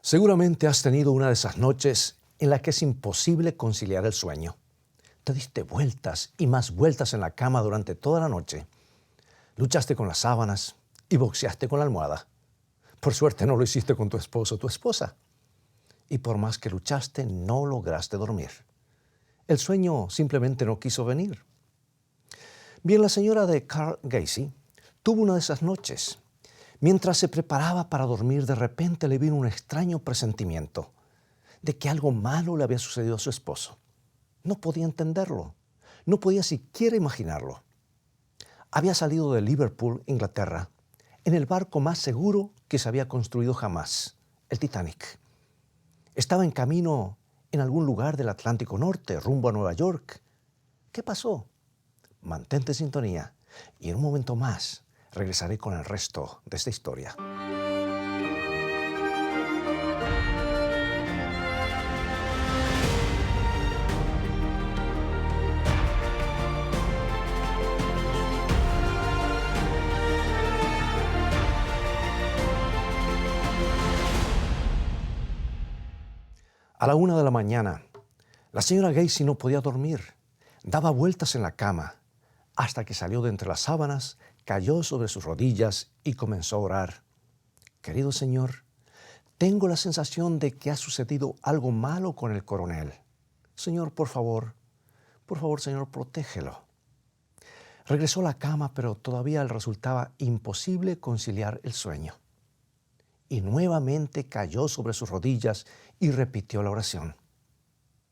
Seguramente has tenido una de esas noches en las que es imposible conciliar el sueño. Te diste vueltas y más vueltas en la cama durante toda la noche. Luchaste con las sábanas y boxeaste con la almohada. Por suerte no lo hiciste con tu esposo o tu esposa. Y por más que luchaste, no lograste dormir. El sueño simplemente no quiso venir. Bien, la señora de Carl Gacy tuvo una de esas noches. Mientras se preparaba para dormir, de repente le vino un extraño presentimiento de que algo malo le había sucedido a su esposo. No podía entenderlo, no podía siquiera imaginarlo. Había salido de Liverpool, Inglaterra, en el barco más seguro que se había construido jamás, el Titanic. Estaba en camino en algún lugar del Atlántico Norte, rumbo a Nueva York. ¿Qué pasó? Mantente en sintonía y en un momento más regresaré con el resto de esta historia. A la 1 de la mañana, la señora Gacy no podía dormir. Daba vueltas en la cama hasta que salió de entre las sábanas, cayó sobre sus rodillas y comenzó a orar. Querido Señor, tengo la sensación de que ha sucedido algo malo con el coronel. Señor, por favor, Señor, protégelo. Regresó a la cama, pero todavía le resultaba imposible conciliar el sueño. Y nuevamente cayó sobre sus rodillas y repitió la oración.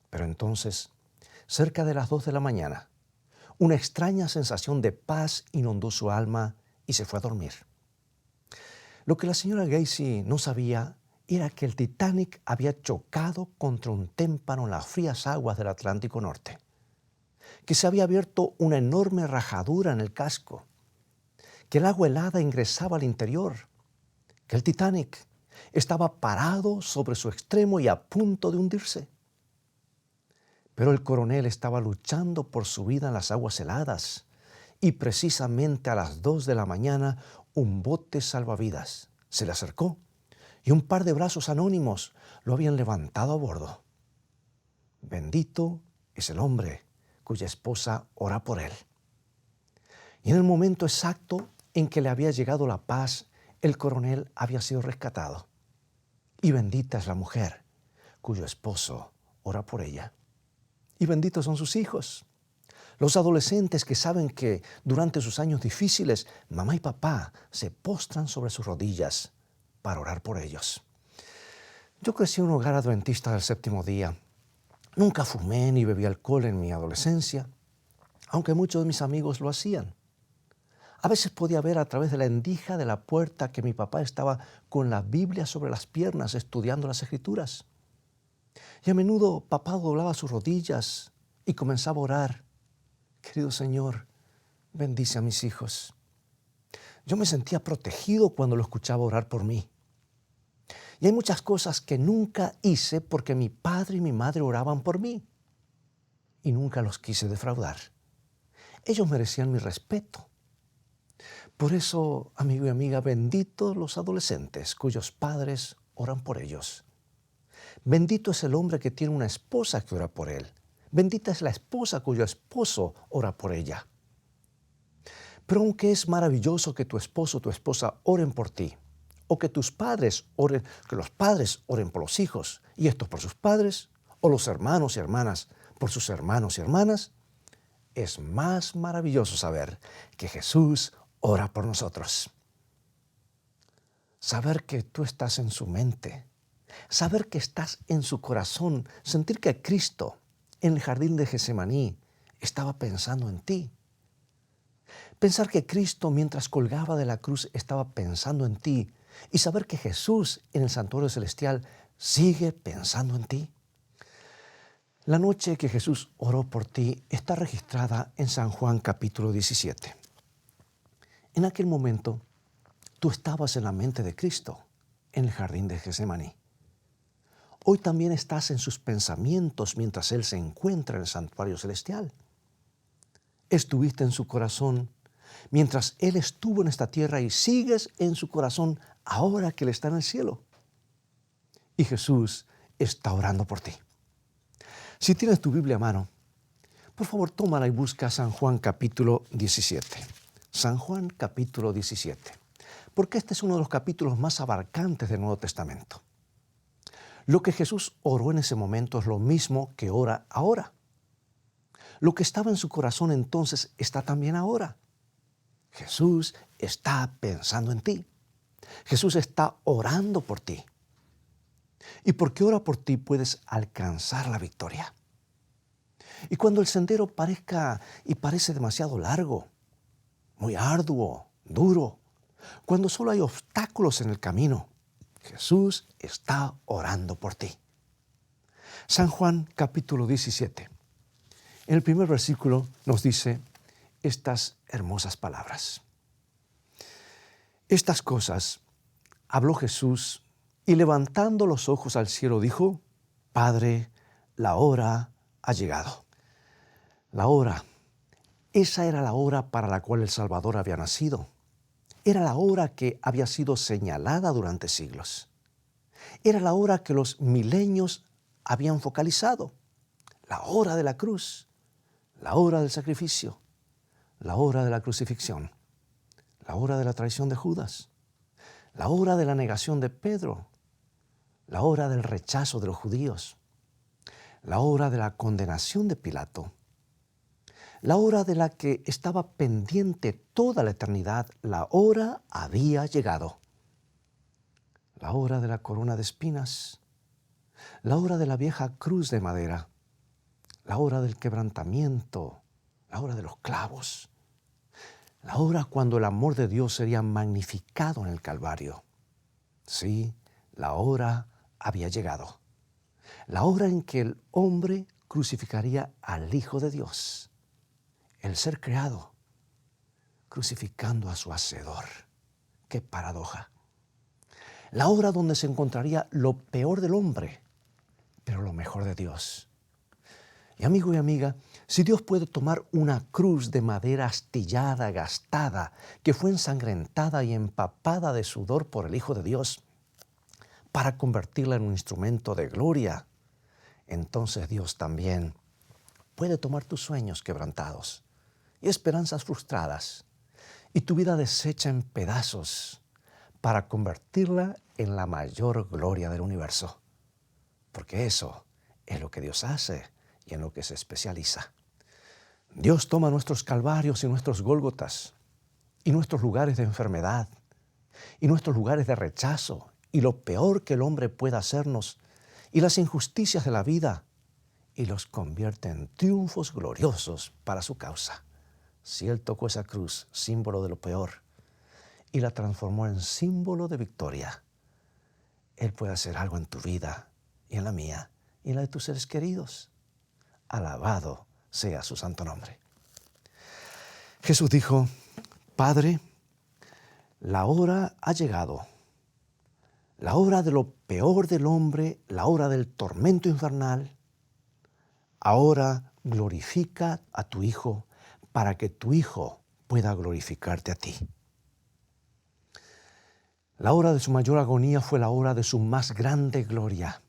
Pero entonces, cerca de las 2 de la mañana, una extraña sensación de paz inundó su alma y se fue a dormir. Lo que la señora Gacy no sabía era que el Titanic había chocado contra un témpano en las frías aguas del Atlántico Norte, que se había abierto una enorme rajadura en el casco, que el agua helada ingresaba al interior, que el Titanic estaba parado sobre su extremo y a punto de hundirse. Pero el coronel estaba luchando por su vida en las aguas heladas y precisamente a las 2 de la mañana un bote salvavidas se le acercó y un par de brazos anónimos lo habían levantado a bordo. Bendito es el hombre cuya esposa ora por él. Y en el momento exacto en que le había llegado la paz, el coronel había sido rescatado. Y bendita es la mujer cuyo esposo ora por ella. Y benditos son sus hijos, los adolescentes que saben que durante sus años difíciles, mamá y papá se postran sobre sus rodillas para orar por ellos. Yo crecí en un hogar adventista del séptimo día. Nunca fumé ni bebí alcohol en mi adolescencia, aunque muchos de mis amigos lo hacían. A veces podía ver a través de la endija de la puerta que mi papá estaba con la Biblia sobre las piernas estudiando las Escrituras. Y a menudo papá doblaba sus rodillas y comenzaba a orar. Querido Señor, bendice a mis hijos. Yo me sentía protegido cuando lo escuchaba orar por mí. Y hay muchas cosas que nunca hice porque mi padre y mi madre oraban por mí. Y nunca los quise defraudar. Ellos merecían mi respeto. Por eso, amigo y amiga, benditos los adolescentes cuyos padres oran por ellos. Bendito es el hombre que tiene una esposa que ora por él. Bendita es la esposa cuyo esposo ora por ella. Pero aunque es maravilloso que tu esposo o tu esposa oren por ti, o que tus padres oren, que los padres oren por los hijos, y estos por sus padres, o los hermanos y hermanas por sus hermanos y hermanas, es más maravilloso saber que Jesús ora por nosotros. Saber que tú estás en su mente, saber que estás en su corazón, sentir que Cristo en el jardín de Getsemaní estaba pensando en ti. Pensar que Cristo mientras colgaba de la cruz estaba pensando en ti y saber que Jesús en el santuario celestial sigue pensando en ti. La noche que Jesús oró por ti está registrada en San Juan capítulo 17. En aquel momento, tú estabas en la mente de Cristo en el jardín de Getsemaní. Hoy también estás en sus pensamientos mientras Él se encuentra en el santuario celestial. Estuviste en su corazón mientras Él estuvo en esta tierra y sigues en su corazón ahora que Él está en el cielo. y Jesús está orando por ti. Si tienes tu Biblia a mano, por favor tómala y busca San Juan capítulo 17. San Juan capítulo 17. Porque este es uno de los capítulos más abarcantes del Nuevo Testamento. Lo que Jesús oró en ese momento es lo mismo que ora ahora. Lo que estaba en su corazón entonces está también ahora. Jesús está pensando en ti. Jesús está orando por ti. Y porque ora por ti puedes alcanzar la victoria. Y cuando el sendero parece demasiado largo, muy arduo, duro, cuando solo hay obstáculos en el camino, Jesús está orando por ti. San Juan capítulo 17. En el primer versículo nos dice estas hermosas palabras. Estas cosas habló Jesús y levantando los ojos al cielo dijo, Padre, la hora ha llegado. La hora, esa era la hora para la cual el Salvador había nacido. Era la hora que había sido señalada durante siglos. Era la hora que los milenios habían focalizado. La hora de la cruz, la hora del sacrificio, la hora de la crucifixión, la hora de la traición de Judas, la hora de la negación de Pedro, la hora del rechazo de los judíos, la hora de la condenación de Pilato, la hora de la que estaba pendiente toda la eternidad. La hora había llegado. La hora de la corona de espinas, la hora de la vieja cruz de madera, la hora del quebrantamiento, la hora de los clavos, la hora cuando el amor de Dios sería magnificado en el Calvario. Sí, la hora había llegado. La hora en que el hombre crucificaría al Hijo de Dios, el ser creado, crucificando a su Hacedor. ¡Qué paradoja! La hora donde se encontraría lo peor del hombre, pero lo mejor de Dios. Y amigo y amiga, si Dios puede tomar una cruz de madera astillada, gastada, que fue ensangrentada y empapada de sudor por el Hijo de Dios, para convertirla en un instrumento de gloria, entonces Dios también puede tomar tus sueños quebrantados y esperanzas frustradas y tu vida deshecha en pedazos para convertirla en la mayor gloria del universo. Porque eso es lo que Dios hace y en lo que se especializa. Dios toma nuestros calvarios y nuestros gólgotas y nuestros lugares de enfermedad y nuestros lugares de rechazo y lo peor que el hombre pueda hacernos y las injusticias de la vida y los convierte en triunfos gloriosos para su causa. Si Él tocó esa cruz, símbolo de lo peor, y la transformó en símbolo de victoria, Él puede hacer algo en tu vida y en la mía y en la de tus seres queridos. Alabado sea su santo nombre. Jesús dijo, Padre, la hora ha llegado. La hora de lo peor del hombre, la hora del tormento infernal. Ahora glorifica a tu Hijo para que tu Hijo pueda glorificarte a ti. La hora de su mayor agonía fue la hora de su más grande gloria.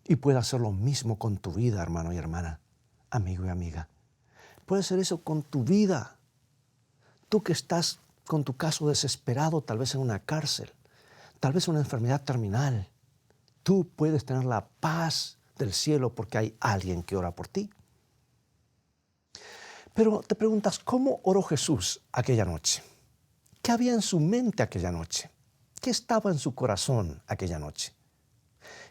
Y puede hacer lo mismo con tu vida, hermano y hermana, amigo y amiga. Puede hacer eso con tu vida. Tú que estás con tu caso desesperado, tal vez en una cárcel, tal vez una enfermedad terminal, tú puedes tener la paz del cielo porque hay alguien que ora por ti. Pero te preguntas, ¿cómo oró Jesús aquella noche? ¿Qué había en su mente aquella noche? ¿Qué estaba en su corazón aquella noche?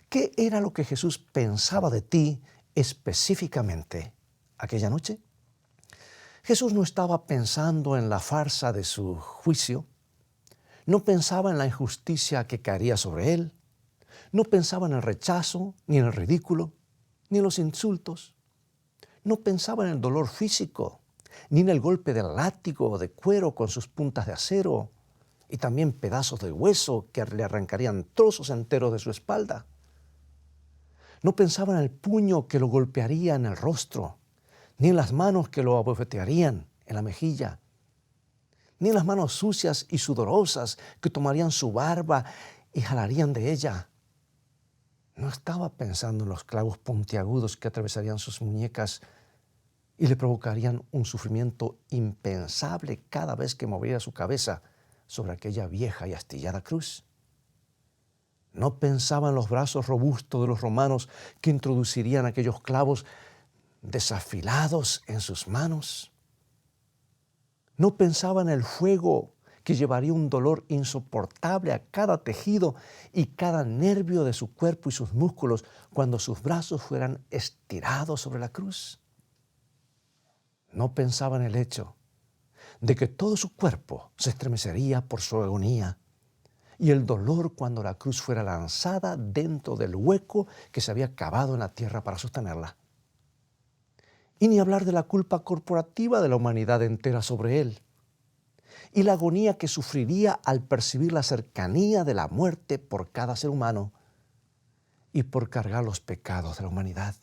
¿Qué era lo que Jesús pensaba de ti específicamente aquella noche? Jesús no estaba pensando en la farsa de su juicio, no pensaba en la injusticia que caería sobre él, no pensaba en el rechazo, ni en el ridículo, ni en los insultos. No pensaba en el dolor físico, ni en el golpe del látigo de cuero con sus puntas de acero y también pedazos de hueso que le arrancarían trozos enteros de su espalda. No pensaba en el puño que lo golpearía en el rostro, ni en las manos que lo abofetearían en la mejilla, ni en las manos sucias y sudorosas que tomarían su barba y jalarían de ella. No estaba pensando en los clavos puntiagudos que atravesarían sus muñecas y le provocarían un sufrimiento impensable cada vez que moviera su cabeza sobre aquella vieja y astillada cruz. No pensaba en los brazos robustos de los romanos que introducirían aquellos clavos desafilados en sus manos. No pensaba en el fuego que llevaría un dolor insoportable a cada tejido y cada nervio de su cuerpo y sus músculos cuando sus brazos fueran estirados sobre la cruz. No pensaba en el hecho de que todo su cuerpo se estremecería por su agonía y el dolor cuando la cruz fuera lanzada dentro del hueco que se había cavado en la tierra para sostenerla. Y ni hablar de la culpa corporativa de la humanidad entera sobre él y la agonía que sufriría al percibir la cercanía de la muerte por cada ser humano y por cargar los pecados de la humanidad.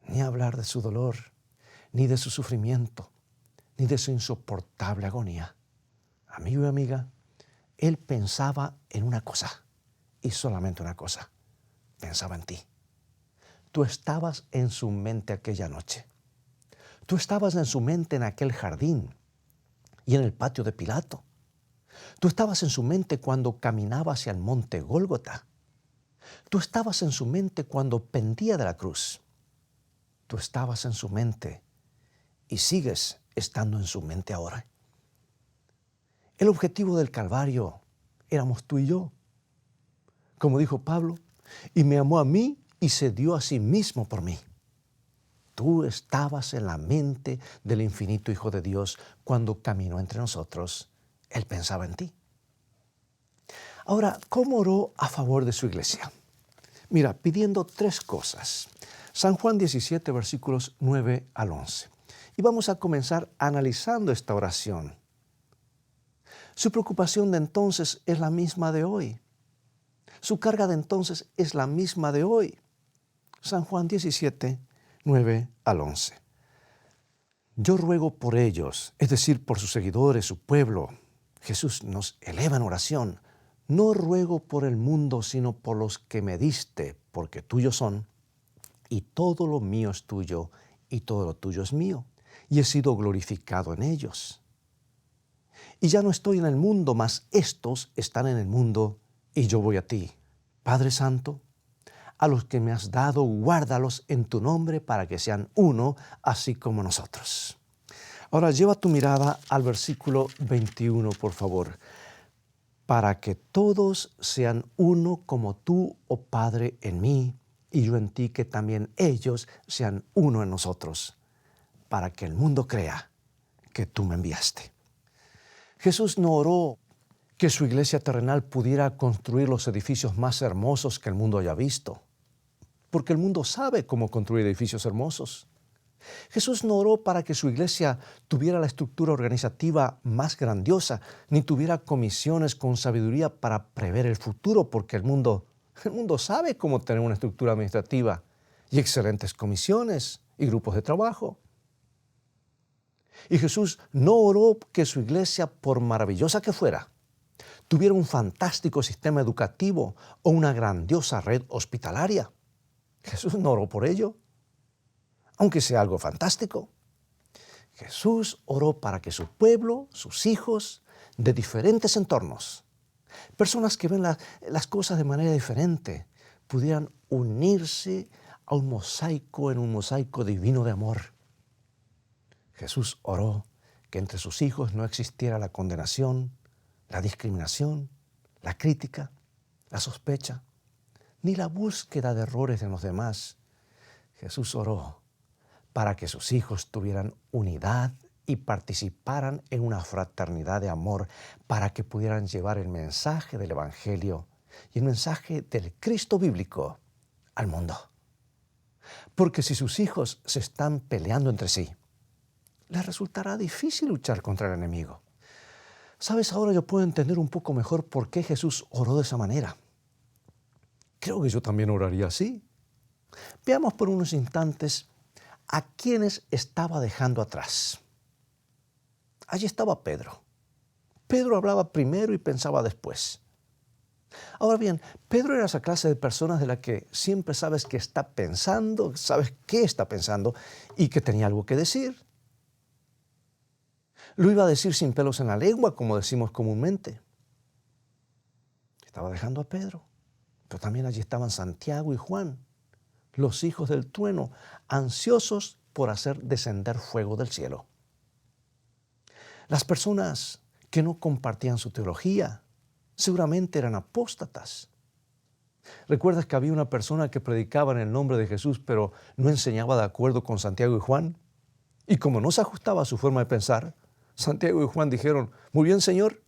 Ni hablar de su dolor, ni de su sufrimiento, ni de su insoportable agonía. Amigo y amiga, él pensaba en una cosa, y solamente una cosa. Pensaba en ti. Tú estabas en su mente aquella noche. Tú estabas en su mente en aquel jardín y en el patio de Pilato. Tú estabas en su mente cuando caminaba hacia el monte Gólgota. Tú estabas en su mente cuando pendía de la cruz. Tú estabas en su mente y sigues estando en su mente ahora. El objetivo del Calvario éramos tú y yo. Como dijo Pablo, y me amó a mí y se dio a sí mismo por mí. Tú estabas en la mente del infinito Hijo de Dios cuando caminó entre nosotros. Él pensaba en ti. Ahora, ¿cómo oró a favor de su iglesia? Mira, pidiendo 3 cosas. San Juan 17, versículos 9 al 11. Y vamos a comenzar analizando esta oración. Su preocupación de entonces es la misma de hoy. Su carga de entonces es la misma de hoy. San Juan 17, 9 al 11. Yo ruego por ellos, es decir, por sus seguidores, su pueblo. Jesús nos eleva en oración. No ruego por el mundo, sino por los que me diste, porque tuyos son, y todo lo mío es tuyo, y todo lo tuyo es mío, y he sido glorificado en ellos. Y ya no estoy en el mundo, mas estos están en el mundo, y yo voy a ti. Padre Santo, a los que me has dado, guárdalos en tu nombre para que sean uno, así como nosotros. Ahora lleva tu mirada al versículo 21, por favor. Para que todos sean uno como tú, oh Padre, en mí, y yo en ti, que también ellos sean uno en nosotros, para que el mundo crea que tú me enviaste. Jesús no oró que su iglesia terrenal pudiera construir los edificios más hermosos que el mundo haya visto, porque el mundo sabe cómo construir edificios hermosos. Jesús no oró para que su iglesia tuviera la estructura organizativa más grandiosa, ni tuviera comisiones con sabiduría para prever el futuro, porque el mundo sabe cómo tener una estructura administrativa y excelentes comisiones y grupos de trabajo. Y Jesús no oró que su iglesia, por maravillosa que fuera, tuviera un fantástico sistema educativo o una grandiosa red hospitalaria. Jesús no oró por ello, aunque sea algo fantástico. Jesús oró para que su pueblo, sus hijos, de diferentes entornos, personas que ven las cosas de manera diferente, pudieran unirse a un mosaico divino de amor. Jesús oró que entre sus hijos no existiera la condenación, la discriminación, la crítica, la sospecha, ni la búsqueda de errores en los demás. Jesús oró para que sus hijos tuvieran unidad y participaran en una fraternidad de amor, para que pudieran llevar el mensaje del Evangelio y el mensaje del Cristo bíblico al mundo. Porque si sus hijos se están peleando entre sí, les resultará difícil luchar contra el enemigo. ¿Sabes? Ahora yo puedo entender un poco mejor por qué Jesús oró de esa manera. Creo que yo también oraría así. Veamos por unos instantes a quienes estaba dejando atrás. Allí estaba Pedro. Pedro hablaba primero y pensaba después. Ahora bien, Pedro era esa clase de personas de la que siempre sabes que está pensando, sabes qué está pensando y que tenía algo que decir. Lo iba a decir sin pelos en la lengua, como decimos comúnmente. Estaba dejando a Pedro, pero también allí estaban Santiago y Juan, los hijos del trueno, ansiosos por hacer descender fuego del cielo. Las personas que no compartían su teología seguramente eran apóstatas. ¿Recuerdas que había una persona que predicaba en el nombre de Jesús, pero no enseñaba de acuerdo con Santiago y Juan? Y como no se ajustaba a su forma de pensar, Santiago y Juan dijeron: muy bien, Señor,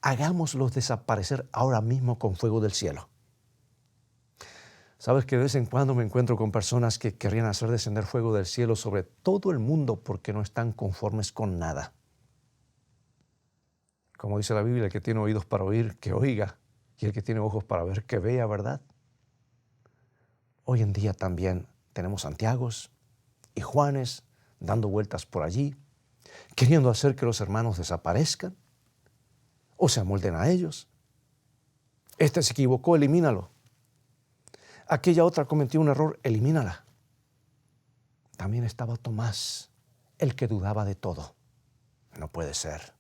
hagámoslos desaparecer ahora mismo con fuego del cielo. Sabes que de vez en cuando me encuentro con personas que querrían hacer descender fuego del cielo sobre todo el mundo porque no están conformes con nada. Como dice la Biblia, el que tiene oídos para oír, que oiga, y el que tiene ojos para ver, que vea, ¿verdad? Hoy en día también tenemos Santiagos y Juanes dando vueltas por allí, queriendo hacer que los hermanos desaparezcan o se amolden a ellos. Este se equivocó, elimínalo. Aquella otra cometió un error, elimínala. También estaba Tomás, el que dudaba de todo. No puede ser,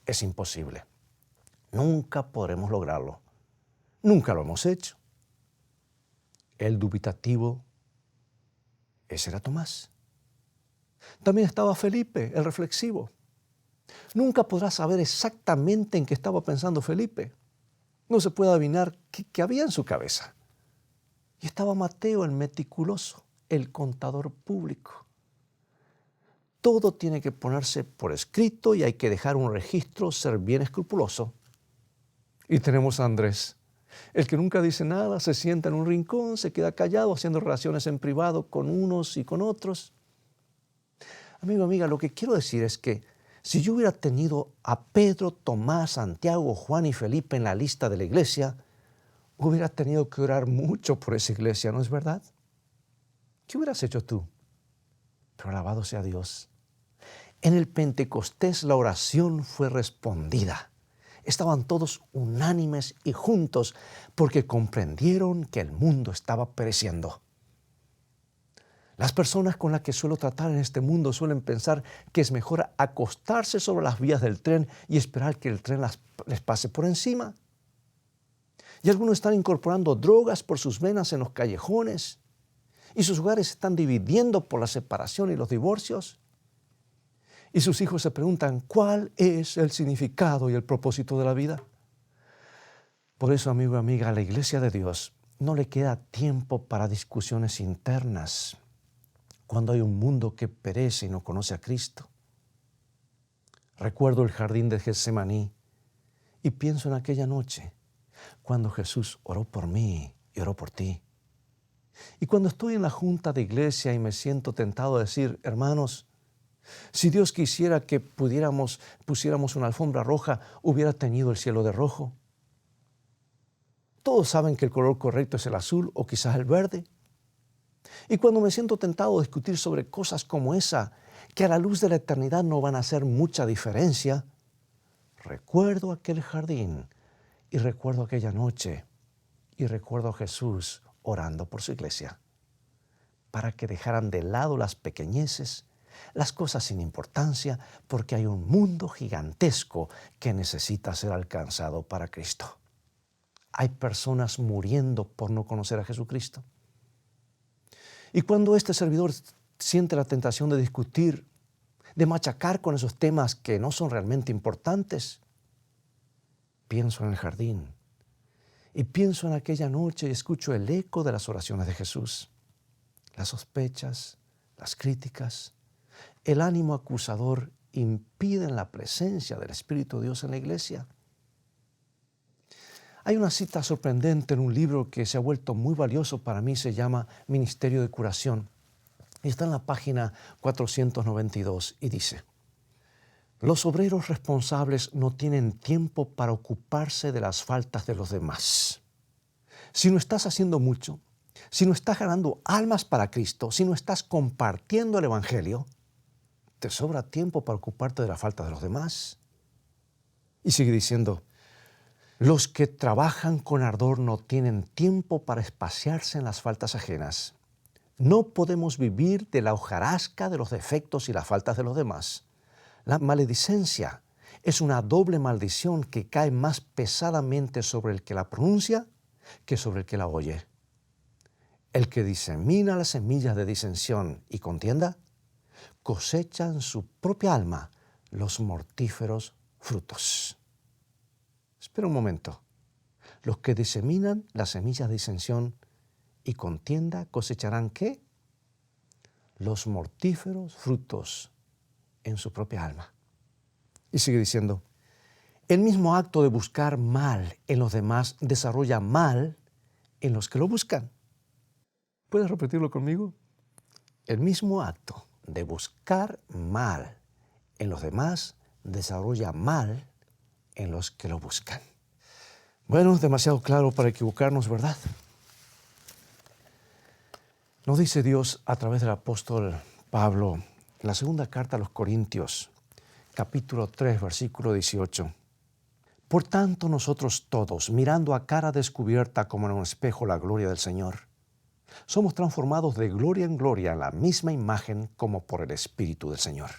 es imposible. Nunca podremos lograrlo. Nunca lo hemos hecho. El dubitativo, ese era Tomás. También estaba Felipe, el reflexivo. Nunca podrás saber exactamente en qué estaba pensando Felipe. No se puede adivinar qué había en su cabeza. Y estaba Mateo, el meticuloso, el contador público. Todo tiene que ponerse por escrito y hay que dejar un registro, ser bien escrupuloso. Y tenemos a Andrés, el que nunca dice nada, se sienta en un rincón, se queda callado, haciendo relaciones en privado con unos y con otros. Amigo, amiga, lo que quiero decir es que si yo hubiera tenido a Pedro, Tomás, Santiago, Juan y Felipe en la lista de la iglesia, hubiera tenido que orar mucho por esa iglesia, ¿no es verdad? ¿Qué hubieras hecho tú? Pero alabado sea Dios. En el Pentecostés la oración fue respondida. Estaban todos unánimes y juntos porque comprendieron que el mundo estaba pereciendo. Las personas con las que suelo tratar en este mundo suelen pensar que es mejor acostarse sobre las vías del tren y esperar que el tren les pase por encima. Y algunos están incorporando drogas por sus venas en los callejones y sus hogares se están dividiendo por la separación y los divorcios. Y sus hijos se preguntan, ¿cuál es el significado y el propósito de la vida? Por eso, amigo y amiga, a la iglesia de Dios no le queda tiempo para discusiones internas cuando hay un mundo que perece y no conoce a Cristo. Recuerdo el jardín de Getsemaní y pienso en aquella noche cuando Jesús oró por mí y oró por ti. Y cuando estoy en la junta de iglesia y me siento tentado a decir, hermanos, si Dios quisiera que pusiéramos una alfombra roja, hubiera teñido el cielo de rojo. Todos saben que el color correcto es el azul o quizás el verde. Y cuando me siento tentado a discutir sobre cosas como esa, que a la luz de la eternidad no van a hacer mucha diferencia, recuerdo aquel jardín y recuerdo aquella noche y recuerdo a Jesús orando por su iglesia para que dejaran de lado las pequeñeces, las cosas sin importancia, porque hay un mundo gigantesco que necesita ser alcanzado para Cristo. Hay personas muriendo por no conocer a Jesucristo. Y cuando este servidor siente la tentación de discutir, de machacar con esos temas que no son realmente importantes, pienso en el jardín y pienso en aquella noche y escucho el eco de las oraciones de Jesús, las sospechas, las críticas, el ánimo acusador impiden la presencia del Espíritu de Dios en la iglesia. Hay una cita sorprendente en un libro que se ha vuelto muy valioso para mí, se llama Ministerio de Curación. Y está en la página 492 y dice, los obreros responsables no tienen tiempo para ocuparse de las faltas de los demás. Si no estás haciendo mucho, si no estás ganando almas para Cristo, si no estás compartiendo el Evangelio, te sobra tiempo para ocuparte de la falta de los demás. Y sigue diciendo, Los que trabajan con ardor no tienen tiempo para espaciarse en las faltas ajenas. No podemos vivir de la hojarasca de los defectos y las faltas de los demás. La maledicencia es una doble maldición que cae más pesadamente sobre el que la pronuncia que sobre el que la oye. El que disemina las semillas de disensión y contienda cosecha en su propia alma los mortíferos frutos. Espera un momento. Los que diseminan las semillas de disensión y contienda cosecharán ¿qué? Los mortíferos frutos en su propia alma. Y sigue diciendo, el mismo acto de buscar mal en los demás desarrolla mal en los que lo buscan. ¿Puedes repetirlo conmigo? El mismo acto de buscar mal en los demás desarrolla mal en los que lo buscan. Bueno, es demasiado claro para equivocarnos, ¿verdad? Nos dice Dios a través del apóstol Pablo en la segunda carta a los Corintios, capítulo 3, versículo 18. Por tanto, nosotros todos, mirando a cara descubierta como en un espejo la gloria del Señor, somos transformados de gloria en gloria en la misma imagen como por el Espíritu del Señor.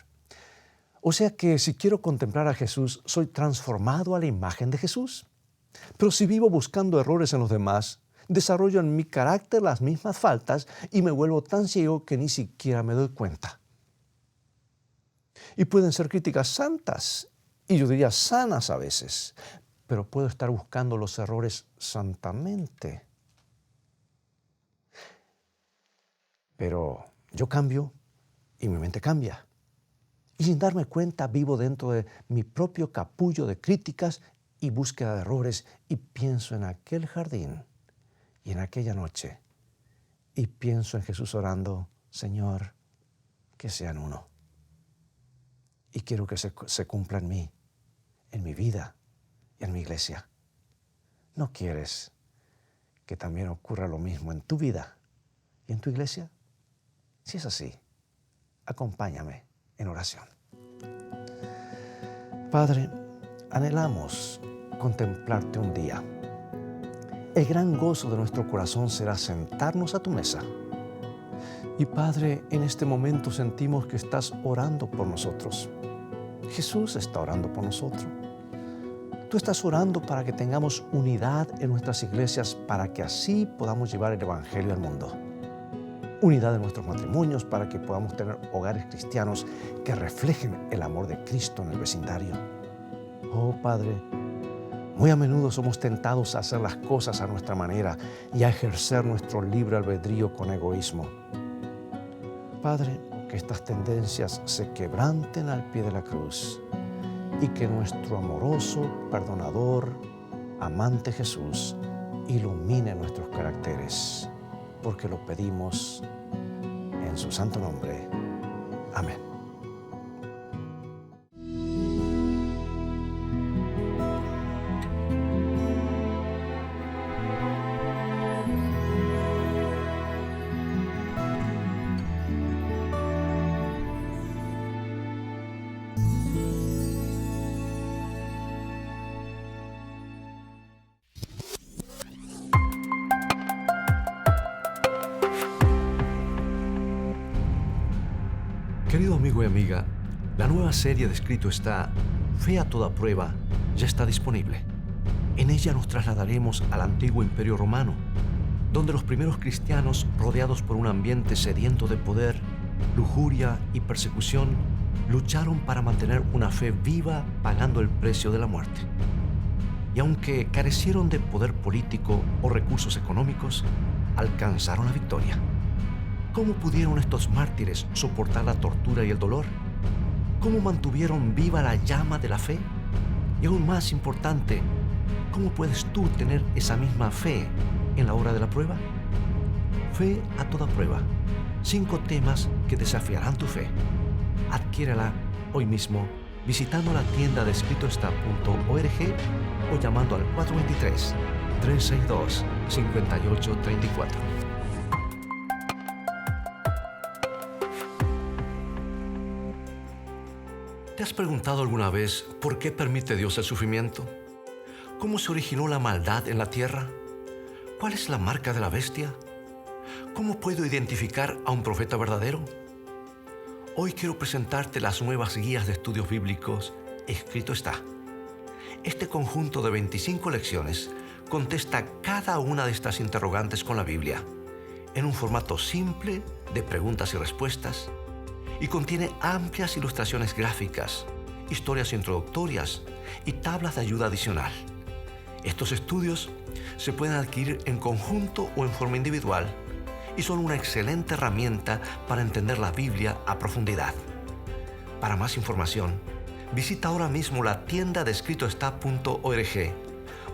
O sea que si quiero contemplar a Jesús, soy transformado a la imagen de Jesús. Pero si vivo buscando errores en los demás, desarrollo en mi carácter las mismas faltas y me vuelvo tan ciego que ni siquiera me doy cuenta. Y pueden ser críticas santas, y yo diría sanas a veces, pero puedo estar buscando los errores santamente. Pero yo cambio y mi mente cambia. Y sin darme cuenta vivo dentro de mi propio capullo de críticas y búsqueda de errores y pienso en aquel jardín y en aquella noche y pienso en Jesús orando, Señor, que sean uno. Y quiero que se cumpla en mí, en mi vida y en mi iglesia. ¿No quieres que también ocurra lo mismo en tu vida y en tu iglesia? Si es así, acompáñame en oración. Padre, anhelamos contemplarte un día. El gran gozo de nuestro corazón será sentarnos a tu mesa. Y Padre, en este momento sentimos que estás orando por nosotros. Jesús está orando por nosotros. Tú estás orando para que tengamos unidad en nuestras iglesias, para que así podamos llevar el Evangelio al mundo. Unidad en nuestros matrimonios para que podamos tener hogares cristianos que reflejen el amor de Cristo en el vecindario. Oh Padre, muy a menudo somos tentados a hacer las cosas a nuestra manera y a ejercer nuestro libre albedrío con egoísmo. Padre, que estas tendencias se quebranten al pie de la cruz y que nuestro amoroso, perdonador, amante Jesús ilumine nuestros caracteres, porque lo pedimos en su santo nombre. Amén. Querido amigo y amiga, la nueva serie de Escrito está, Fe a toda prueba, ya está disponible. En ella nos trasladaremos al antiguo Imperio Romano, donde los primeros cristianos, rodeados por un ambiente sediento de poder, lujuria y persecución, lucharon para mantener una fe viva pagando el precio de la muerte. Y aunque carecieron de poder político o recursos económicos, alcanzaron la victoria. ¿Cómo pudieron estos mártires soportar la tortura y el dolor? ¿Cómo mantuvieron viva la llama de la fe? Y aún más importante, ¿cómo puedes tú tener esa misma fe en la hora de la prueba? Fe a toda prueba. 5 temas que desafiarán tu fe. Adquiérela hoy mismo visitando la tienda de escritoestá.org o llamando al 423-362-5834. ¿Te has preguntado alguna vez por qué permite Dios el sufrimiento? ¿Cómo se originó la maldad en la tierra? ¿Cuál es la marca de la bestia? ¿Cómo puedo identificar a un profeta verdadero? Hoy quiero presentarte las nuevas guías de estudios bíblicos. Escrito está. Este conjunto de 25 lecciones contesta cada una de estas interrogantes con la Biblia, en un formato simple de preguntas y respuestas, y contiene amplias ilustraciones gráficas, historias introductorias y tablas de ayuda adicional. Estos estudios se pueden adquirir en conjunto o en forma individual y son una excelente herramienta para entender la Biblia a profundidad. Para más información, visita ahora mismo la tienda de escritoestá.org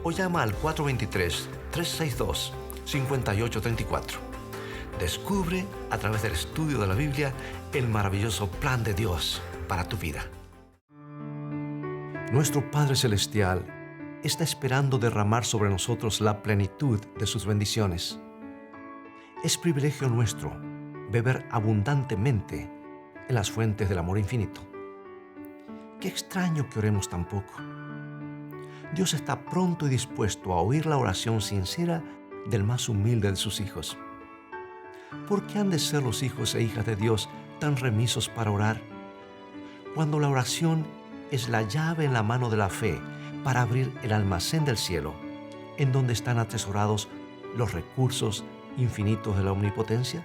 o llama al 423-362-5834. Descubre a través del estudio de la Biblia el maravilloso plan de Dios para tu vida. Nuestro Padre Celestial está esperando derramar sobre nosotros la plenitud de sus bendiciones. Es privilegio nuestro beber abundantemente en las fuentes del amor infinito. Qué extraño que oremos tan poco. Dios está pronto y dispuesto a oír la oración sincera del más humilde de sus hijos. ¿Por qué han de ser los hijos e hijas de Dios tan remisos para orar? Cuando la oración es la llave en la mano de la fe para abrir el almacén del cielo, en donde están atesorados los recursos infinitos de la omnipotencia.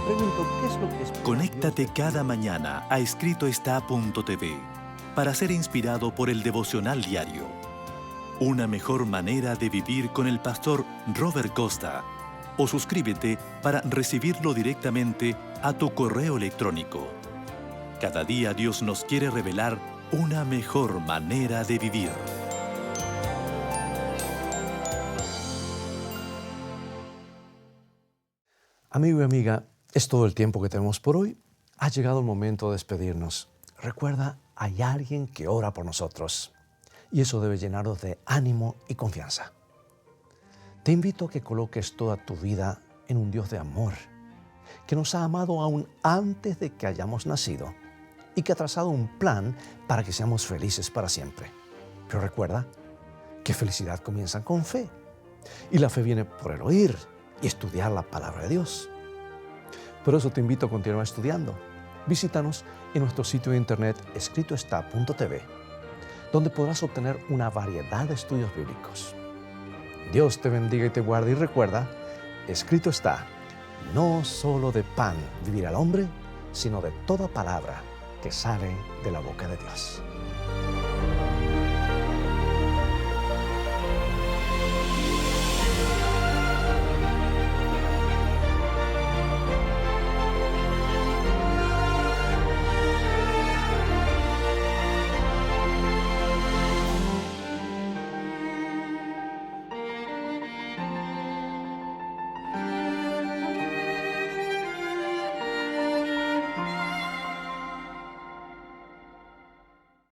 Pregunto, ¿qué es lo que espera Conéctate Dios? cada mañana a escritoestá.tv para ser inspirado por el devocional diario. Una mejor manera de vivir con el pastor Robert Costa. O suscríbete para recibirlo directamente a tu correo electrónico. Cada día Dios nos quiere revelar una mejor manera de vivir. Amigo y amiga, es todo el tiempo que tenemos por hoy. Ha llegado el momento de despedirnos. Recuerda, hay alguien que ora por nosotros y eso debe llenarnos de ánimo y confianza. Te invito a que coloques toda tu vida en un Dios de amor, que nos ha amado aún antes de que hayamos nacido y que ha trazado un plan para que seamos felices para siempre. Pero recuerda que felicidad comienza con fe y la fe viene por el oír y estudiar la palabra de Dios. Por eso te invito a continuar estudiando. Visítanos en nuestro sitio de internet escritoestá.tv, donde podrás obtener una variedad de estudios bíblicos. Dios te bendiga y te guarde y recuerda, escrito está, no solo de pan vivirá el hombre, sino de toda palabra que sale de la boca de Dios.